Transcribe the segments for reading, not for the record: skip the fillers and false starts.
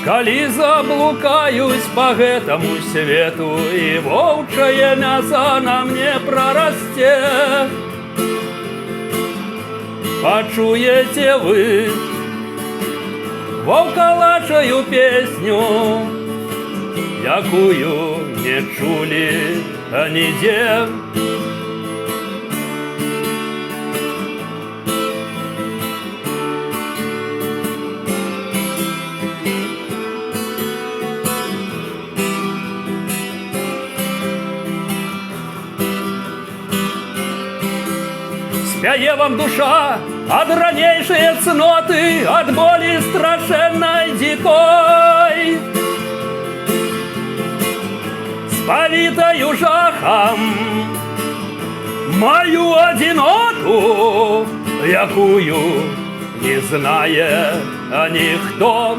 Калі заблукаюсь по гэтаму свету, і воўчае мяса на мне прарасце, пачуеце вы ваўкалачаю песню, якую не чулі нідзе. Спяе вам душа ад ранейшае цноты, ад болі страшэннай дзікой, спавітаю жахам маю адзіноту, якую не знае ніхто.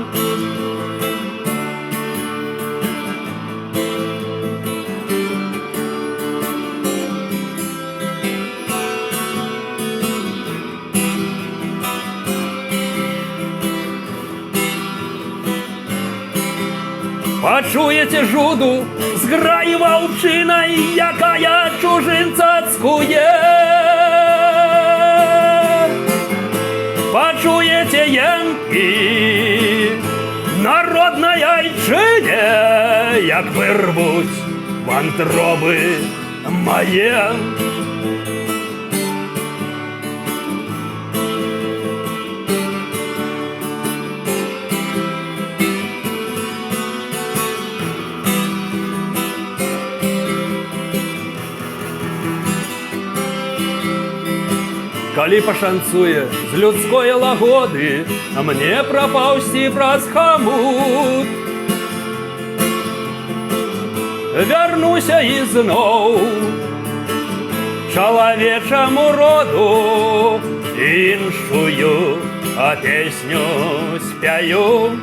Пачуеце жуду зграі ваўчынай, якая чужынца цкуе. Пачуеце енкі народнай айчыне, як вырвуць вантробы мае. Калі пашанцуе з людской лагоды мне прапаўсці праз хамут, вярнуся ізноў чалавечаму роду, іншую песню спяю.